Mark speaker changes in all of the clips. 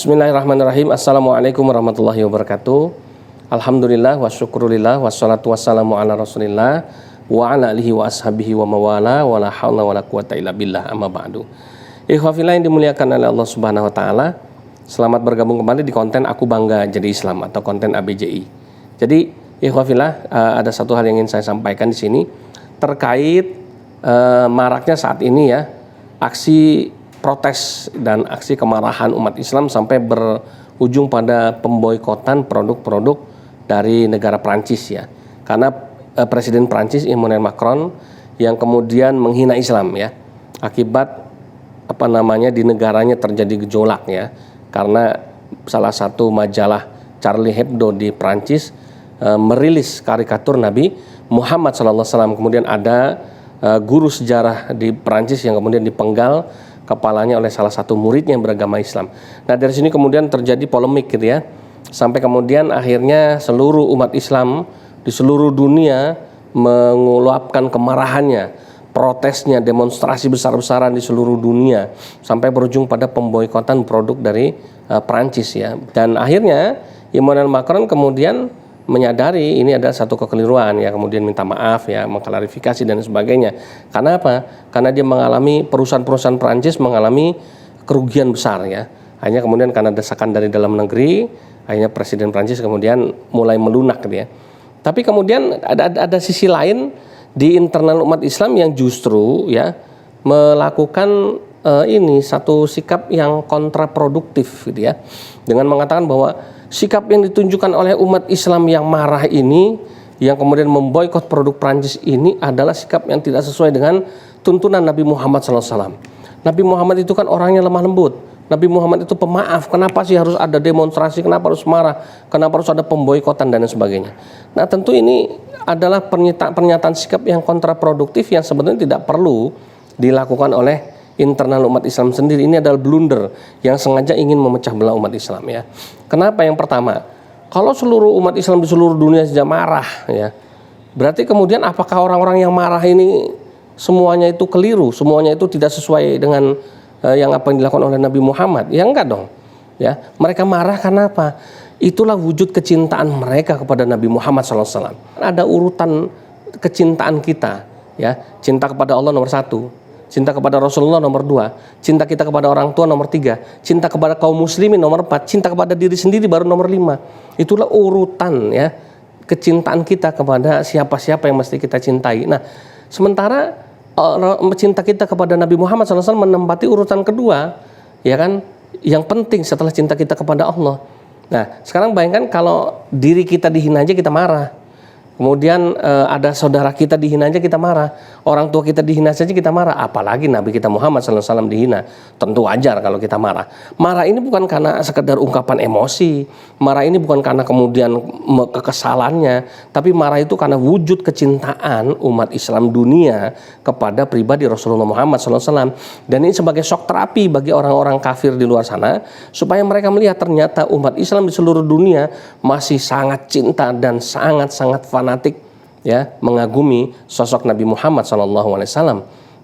Speaker 1: Bismillahirrahmanirrahim. Assalamualaikum warahmatullahi wabarakatuh. Alhamdulillah wa syukurillah wassalatu wassalamu ala rasulillah wa ala alihi wa ashabihi wa mawala wa la hawla wa la quwata illa billah amma ba'du. Ikhwafillah yang dimuliakan oleh Allah Subhanahu wa taala. Selamat bergabung kembali di konten Aku Bangga Jadi Islam atau konten ABJI. Jadi ikhwafillah, ada satu hal yang ingin saya sampaikan di sini terkait maraknya saat ini ya aksi protes dan aksi kemarahan umat Islam sampai berujung pada pemboikotan produk-produk dari negara Prancis ya. Karena Presiden Prancis Emmanuel Macron yang kemudian menghina Islam ya. Akibat di negaranya terjadi gejolak ya. Karena salah satu majalah Charlie Hebdo di Prancis merilis karikatur Nabi Muhammad SAW. Kemudian ada guru sejarah di Prancis yang kemudian dipenggal kepalanya oleh salah satu muridnya yang beragama Islam. Nah, dari sini kemudian terjadi polemik gitu ya. Sampai kemudian akhirnya seluruh umat Islam di seluruh dunia mengeluapkan kemarahannya, protesnya, demonstrasi besar-besaran di seluruh dunia sampai berujung pada pemboikotan produk dari Prancis ya. Dan akhirnya Emmanuel Macron kemudian menyadari ini adalah satu kekeliruan ya, kemudian minta maaf ya, mengklarifikasi dan sebagainya. Karena apa? Karena dia mengalami perusahaan-perusahaan Prancis mengalami kerugian besar ya. Hanya kemudian karena desakan dari dalam negeri, akhirnya Presiden Prancis kemudian mulai melunak gitu ya. Tapi kemudian ada sisi lain di internal umat Islam yang justru ya melakukan ini satu sikap yang kontraproduktif gitu ya. Dengan mengatakan bahwa sikap yang ditunjukkan oleh umat Islam yang marah ini, yang kemudian memboikot produk Prancis ini adalah sikap yang tidak sesuai dengan tuntunan Nabi Muhammad SAW. Nabi Muhammad itu kan orangnya lemah lembut. Nabi Muhammad itu pemaaf. Kenapa sih harus ada demonstrasi? Kenapa harus marah? Kenapa harus ada pemboikotan dan sebagainya? Nah, tentu ini adalah pernyataan sikap yang kontraproduktif yang sebenarnya tidak perlu dilakukan oleh internal umat Islam sendiri. Ini adalah blunder yang sengaja ingin memecah belah umat Islam ya. Kenapa? Yang pertama, kalau seluruh umat Islam di seluruh dunia saja marah ya, berarti kemudian apakah orang-orang yang marah ini semuanya itu keliru, semuanya itu tidak sesuai dengan yang apa yang dilakukan oleh Nabi Muhammad? Ya enggak dong. Ya, mereka marah karena apa? Itulah wujud kecintaan mereka kepada Nabi Muhammad SAW. Ada urutan kecintaan kita ya, cinta kepada Allah nomor 1. Cinta kepada Rasulullah nomor 2, cinta kita kepada orang tua nomor 3, cinta kepada kaum muslimin nomor 4, cinta kepada diri sendiri baru nomor 5. Itulah urutan ya kecintaan kita kepada siapa-siapa yang mesti kita cintai. Nah, sementara cinta kita kepada Nabi Muhammad SAW menempati urutan kedua, ya kan, yang penting setelah cinta kita kepada Allah. Nah, sekarang bayangkan kalau diri kita dihina aja kita marah. Kemudian ada saudara kita dihina aja kita marah, orang tua kita dihina saja kita marah, apalagi Nabi kita Muhammad SAW dihina. Tentu wajar kalau kita marah. Marah ini bukan karena sekedar ungkapan emosi, marah ini bukan karena kemudian kekesalannya, tapi marah itu karena wujud kecintaan umat Islam dunia kepada pribadi Rasulullah Muhammad SAW. Dan ini sebagai shock terapi bagi orang-orang kafir di luar sana, supaya mereka melihat ternyata umat Islam di seluruh dunia masih sangat cinta dan sangat-sangat fanatik ya, mengagumi sosok Nabi Muhammad SAW.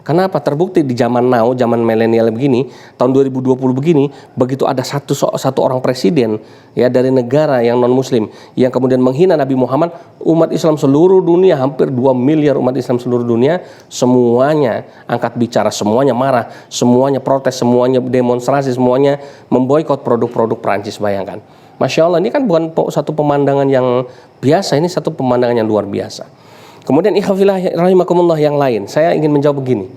Speaker 1: Kenapa? Terbukti di zaman now, zaman milenial begini, tahun 2020 begini, begitu ada satu orang presiden ya dari negara yang non muslim yang kemudian menghina Nabi Muhammad, umat Islam seluruh dunia, hampir 2 miliar umat Islam seluruh dunia, semuanya angkat bicara, semuanya marah, semuanya protes, semuanya demonstrasi, semuanya memboikot produk-produk Prancis. Bayangkan, Masya Allah, ini kan bukan satu pemandangan yang biasa, ini satu pemandangan yang luar biasa. Kemudian ikhwafillah rahimakumullah yang lain, saya ingin menjawab begini,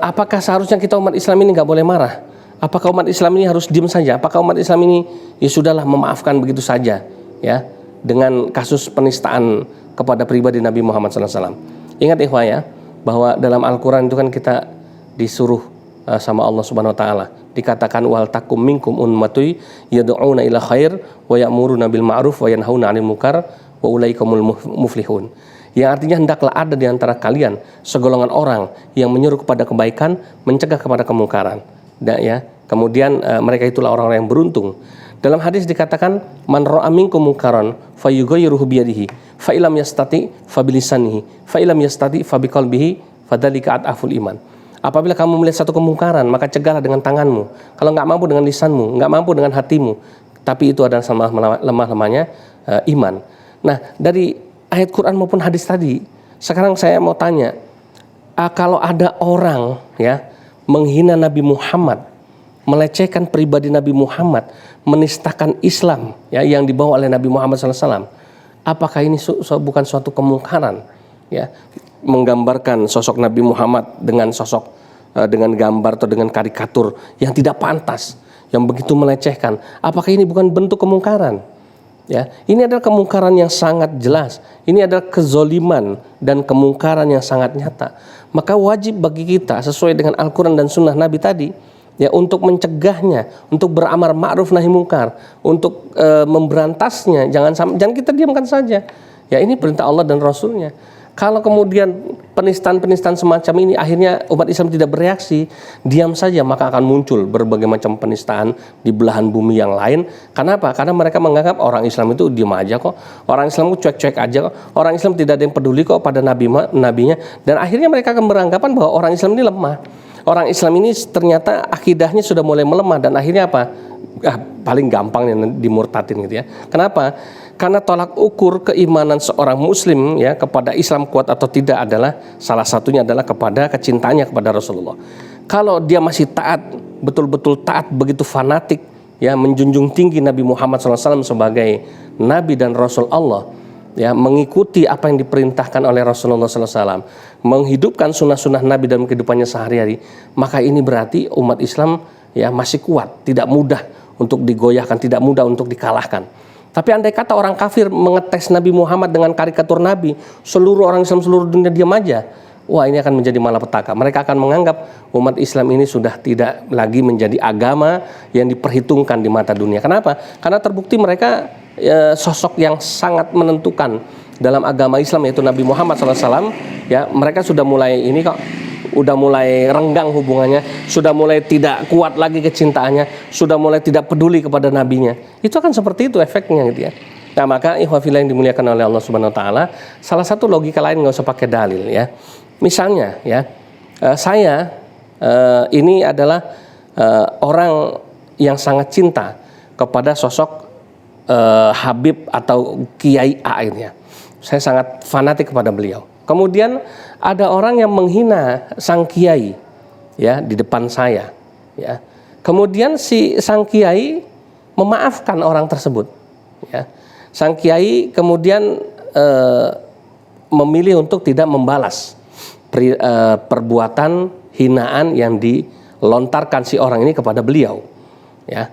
Speaker 1: apakah seharusnya kita umat Islam ini nggak boleh marah? Apakah umat Islam ini harus diam saja? Apakah umat Islam ini ya sudahlah memaafkan begitu saja ya dengan kasus penistaan kepada pribadi Nabi Muhammad SAW? Ingat ikhwah ya, bahwa dalam Al-Quran itu kan kita disuruh sama Allah Subhanahu Wa Taala, dikatakan wal takum minkum ummatun yad'una ila khair wa ya'muruna bil ma'ruf wa yanhauna 'anil munkar wa ulaikumul muflihun. Yang artinya hendaklah ada di antara kalian segolongan orang yang menyuruh kepada kebaikan, mencegah kepada kemungkaran. Ya, kemudian mereka itulah orang-orang yang beruntung. Dalam hadis dikatakan man ra'a minkum munkaran fayughayyiruhu biyadihi fa illam yastati fa bilisanihi fa illam yastati fa biqalbihi fadzalika adaful iman. Apabila kamu melihat satu kemungkaran, maka cegahlah dengan tanganmu. Kalau nggak mampu dengan lisanmu, nggak mampu dengan hatimu, tapi itu adalah lemah-lemahnya iman. Nah, dari ayat Quran maupun hadis tadi, sekarang saya mau tanya, kalau ada orang ya menghina Nabi Muhammad, melecehkan pribadi Nabi Muhammad, menistakan Islam ya yang dibawa oleh Nabi Muhammad SAW, apakah ini bukan suatu kemungkaran? Ya, menggambarkan sosok Nabi Muhammad dengan dengan gambar atau dengan karikatur yang tidak pantas, yang begitu melecehkan. Apakah ini bukan bentuk kemungkaran? Ya, ini adalah kemungkaran yang sangat jelas. Ini adalah kezoliman dan kemungkaran yang sangat nyata. Maka wajib bagi kita sesuai dengan Al-Quran dan Sunnah Nabi tadi, ya, untuk mencegahnya, untuk beramar ma'ruf nahi mungkar, untuk memberantasnya. Jangan kita diamkan saja. Ya, ini perintah Allah dan Rasulnya. Kalau kemudian penistaan-penistaan semacam ini akhirnya umat Islam tidak bereaksi, diam saja, maka akan muncul berbagai macam penistaan di belahan bumi yang lain. Kenapa? Karena mereka menganggap orang Islam itu diam aja kok, orang Islam itu cuek-cuek aja kok, orang Islam tidak ada yang peduli kok pada nabinya, dan akhirnya mereka akan beranggapan bahwa orang Islam ini lemah. Orang Islam ini ternyata akidahnya sudah mulai melemah, dan akhirnya apa? Paling gampang yang dimurtadin gitu ya. Kenapa? Karena tolak ukur keimanan seorang muslim ya kepada Islam kuat atau tidak adalah salah satunya adalah kepada kecintaannya kepada Rasulullah. Kalau dia masih taat, betul-betul taat, begitu fanatik ya, menjunjung tinggi Nabi Muhammad SAW sebagai Nabi dan Rasul Allah, ya, mengikuti apa yang diperintahkan oleh Rasulullah SAW, menghidupkan sunnah-sunnah Nabi dalam kehidupannya sehari-hari, maka ini berarti umat Islam ya masih kuat, tidak mudah untuk digoyahkan, tidak mudah untuk dikalahkan. Tapi andai kata orang kafir mengetes Nabi Muhammad dengan karikatur Nabi, seluruh orang Islam seluruh dunia diam aja, wah, ini akan menjadi malapetaka. Mereka akan menganggap umat Islam ini sudah tidak lagi menjadi agama yang diperhitungkan di mata dunia. Kenapa? Karena terbukti mereka sosok yang sangat menentukan dalam agama Islam, yaitu Nabi Muhammad SAW. Ya, mereka sudah mulai ini kok, udah mulai renggang hubungannya, sudah mulai tidak kuat lagi kecintaannya, sudah mulai tidak peduli kepada nabinya. Itu akan seperti itu efeknya gitu ya. Nah, maka ikhwah fillah yang dimuliakan oleh Allah Subhanahu wa taala, salah satu logika lain, nggak usah pakai dalil ya. Misalnya ya, saya ini adalah orang yang sangat cinta kepada sosok Habib atau Kiai A ini ya. Saya sangat fanatik kepada beliau. Kemudian ada orang yang menghina sang kiai ya di depan saya ya. Kemudian si sang kiai memaafkan orang tersebut ya. Sang kiai kemudian memilih untuk tidak membalas perbuatan hinaan yang dilontarkan si orang ini kepada beliau ya.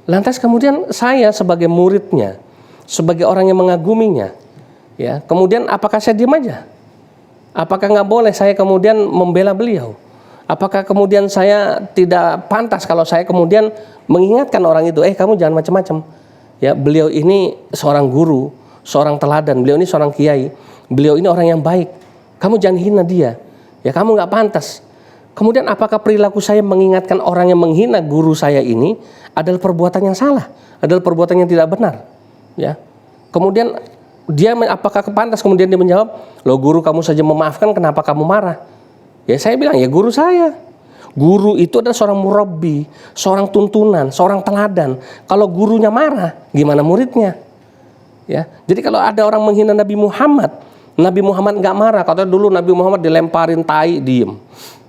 Speaker 1: Lantas kemudian saya sebagai muridnya, sebagai orang yang mengaguminya ya, kemudian apakah saya diam aja? Apakah nggak boleh saya kemudian membela beliau? Apakah kemudian saya tidak pantas kalau saya kemudian mengingatkan orang itu, kamu jangan macam-macam. Ya, beliau ini seorang guru, seorang teladan, beliau ini seorang kiai, beliau ini orang yang baik. Kamu jangan hina dia. Ya, kamu nggak pantas. Kemudian apakah perilaku saya mengingatkan orang yang menghina guru saya ini adalah perbuatan yang salah, adalah perbuatan yang tidak benar? Ya. Kemudian dia apakah kepantas kemudian dia menjawab, loh guru kamu saja memaafkan, kenapa kamu marah? Ya saya bilang, ya guru saya. Guru itu adalah seorang murabbi, seorang tuntunan, seorang teladan. Kalau gurunya marah, gimana muridnya? Ya, jadi kalau ada orang menghina Nabi Muhammad nggak marah. Katanya dulu Nabi Muhammad dilemparin tai, diem.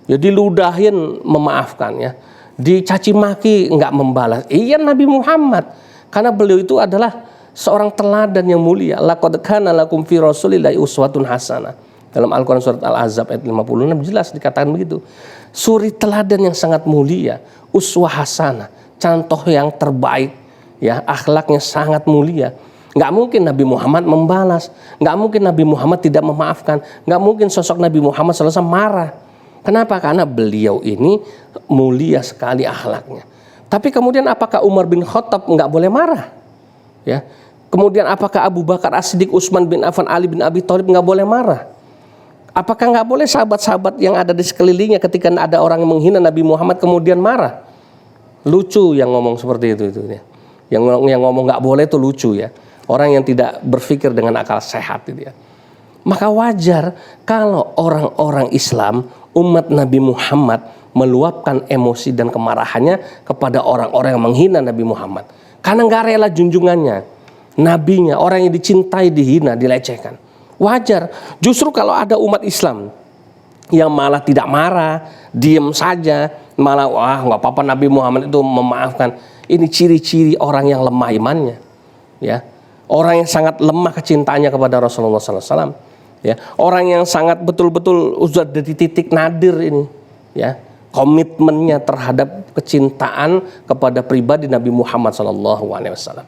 Speaker 1: Ya diludahin, memaafkan ya. Dicaci maki, nggak membalas. Iya Nabi Muhammad, karena beliau itu adalah seorang teladan yang mulia. Laqad kana lakum fi rasulillahi uswatun hasanah. Dalam Al-Quran surat Al-Ahzab ayat 56 jelas dikatakan begitu. Suri teladan yang sangat mulia, uswah hasanah, contoh yang terbaik, ya, akhlaknya sangat mulia. Nggak mungkin Nabi Muhammad membalas, nggak mungkin Nabi Muhammad tidak memaafkan, nggak mungkin sosok Nabi Muhammad SAW marah. Kenapa? Karena beliau ini mulia sekali akhlaknya. Tapi kemudian apakah Umar bin Khattab nggak boleh marah? Ya. Kemudian apakah Abu Bakar As-Siddiq, Utsman bin Affan, Ali bin Abi Thalib nggak boleh marah? Apakah nggak boleh sahabat-sahabat yang ada di sekelilingnya ketika ada orang yang menghina Nabi Muhammad kemudian marah? Lucu yang ngomong seperti itu ya. Yang ngomong nggak boleh itu lucu ya. Orang yang tidak berpikir dengan akal sehat itu ya. Maka wajar kalau orang-orang Islam, umat Nabi Muhammad meluapkan emosi dan kemarahannya kepada orang-orang yang menghina Nabi Muhammad. Karena nggak rela junjungannya, nabinya, orang yang dicintai dihina, dilecehkan. Wajar. Justru kalau ada umat Islam yang malah tidak marah, diem saja, malah wah nggak apa-apa Nabi Muhammad itu memaafkan. Ini ciri-ciri orang yang lemah imannya, ya. Orang yang sangat lemah kecintaannya kepada Rasulullah SAW, ya. Orang yang sangat betul-betul sudah di titik nadir ini, ya. Komitmennya terhadap kecintaan kepada pribadi Nabi Muhammad SAW.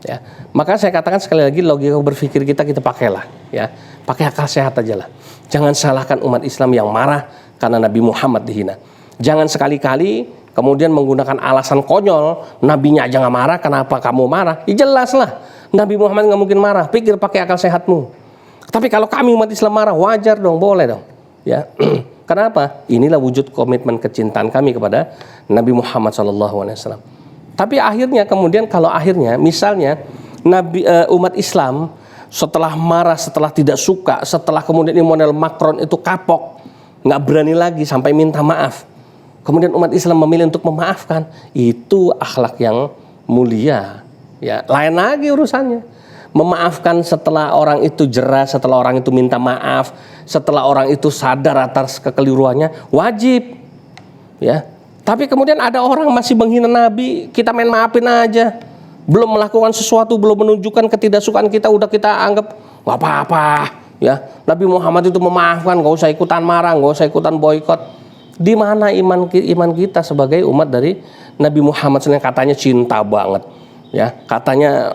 Speaker 1: Ya, maka saya katakan sekali lagi, logika berpikir kita pakailah, ya, pakai akal sehat aja lah. Jangan salahkan umat Islam yang marah karena Nabi Muhammad dihina. Jangan sekali-kali kemudian menggunakan alasan konyol, nabinya aja nggak marah, kenapa kamu marah? Ya jelas lah, Nabi Muhammad nggak mungkin marah. Pikir pakai akal sehatmu. Tapi kalau kami umat Islam marah, wajar dong, boleh dong, ya. Kenapa? Inilah wujud komitmen kecintaan kami kepada Nabi Muhammad SAW. Tapi akhirnya kemudian kalau akhirnya misalnya umat Islam setelah marah, setelah tidak suka, setelah kemudian ini model Macron itu kapok, nggak berani lagi sampai minta maaf. Kemudian umat Islam memilih untuk memaafkan, itu akhlak yang mulia. Ya, lain lagi urusannya. Memaafkan setelah orang itu jerah, setelah orang itu minta maaf, setelah orang itu sadar atas kekeliruannya, wajib. Ya. Tapi kemudian ada orang masih menghina Nabi, kita main maafin aja. Belum melakukan sesuatu, belum menunjukkan ketidaksukaan kita, udah kita anggap nggak apa-apa. Ya, Nabi Muhammad itu memaafkan, nggak usah ikutan marah, nggak usah ikutan boikot. Di mana iman kita sebagai umat dari Nabi Muhammad yang katanya cinta banget, ya, katanya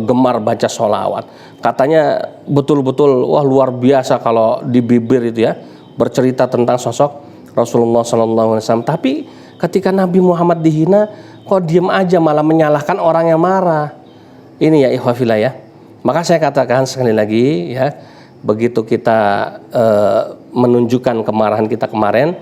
Speaker 1: gemar baca sholawat, katanya betul-betul wah luar biasa kalau di bibir itu ya bercerita tentang sosok Rasulullah SAW. Tapi ketika Nabi Muhammad dihina, kok diem aja malah menyalahkan orang yang marah. Ini ya ikhwafillah ya. Maka saya katakan sekali lagi ya, begitu kita menunjukkan kemarahan kita kemarin,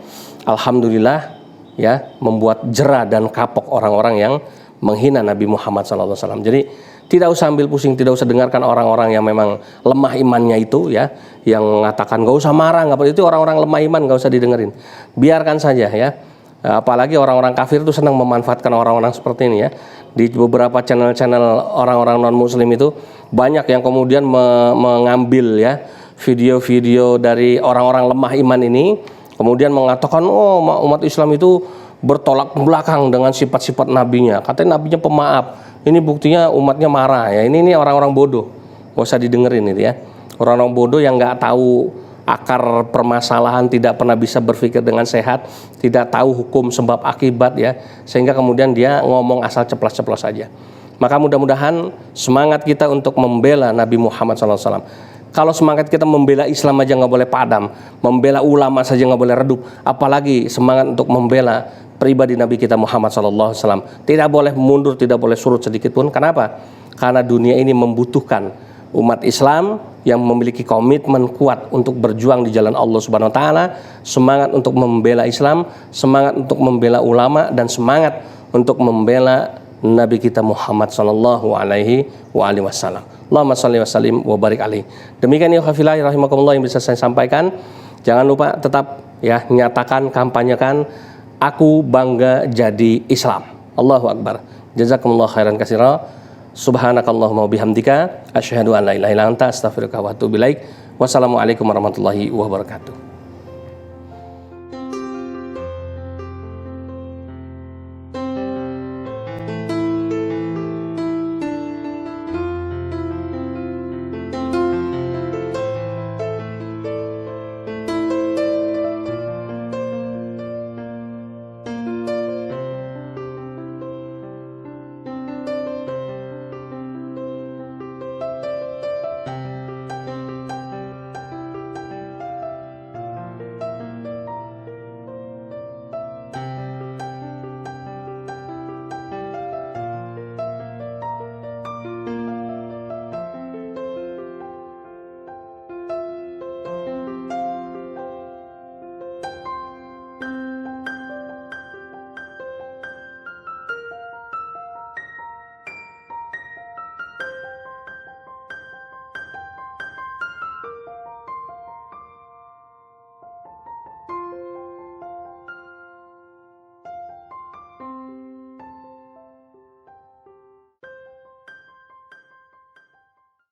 Speaker 1: alhamdulillah ya, membuat jera dan kapok orang-orang yang menghina Nabi Muhammad SAW. Jadi tidak usah ambil pusing, tidak usah dengarkan orang-orang yang memang lemah imannya itu ya, yang mengatakan gak usah marah, nggak perlu, itu orang-orang lemah iman, gak usah didengerin, biarkan saja ya. Apalagi orang-orang kafir itu senang memanfaatkan orang-orang seperti ini ya. Di beberapa channel-channel orang-orang non-muslim itu banyak yang kemudian mengambil ya video-video dari orang-orang lemah iman ini, kemudian mengatakan oh umat Islam itu bertolak belakang dengan sifat-sifat nabinya, katanya nabinya pemaaf. Ini buktinya umatnya marah ya. Ini orang-orang bodoh, gak usah didengerin itu ya. Orang-orang bodoh yang nggak tahu akar permasalahan, tidak pernah bisa berpikir dengan sehat, tidak tahu hukum sebab akibat ya, sehingga kemudian dia ngomong asal ceplas-ceplos saja. Maka mudah-mudahan semangat kita untuk membela Nabi Muhammad SAW. Kalau semangat kita membela Islam aja nggak boleh padam, membela ulama saja nggak boleh redup, apalagi semangat untuk membela pribadi Nabi kita Muhammad SAW. Tidak boleh mundur, tidak boleh surut sedikit pun. Kenapa? Karena dunia ini membutuhkan umat Islam yang memiliki komitmen kuat untuk berjuang di jalan Allah Subhanahu Wa Taala, semangat untuk membela Islam, semangat untuk membela ulama, dan semangat untuk membela Nabi kita Muhammad Sallallahu Alaihi Wasallam. Allahumma shalli wa sallim wa barik alaihi. Demikian ya khafillah rahimakumullah yang bisa saya sampaikan. Jangan lupa tetap ya nyatakan, kampanyekan aku bangga jadi Islam. Allahu Akbar. Jazakumullah khairan katsira. Subhanakallahumma bihamdika asyhadu an la ilaha illa anta astaghfiruka wa atubu ilaik. Wassalamualaikum warahmatullahi wabarakatuh.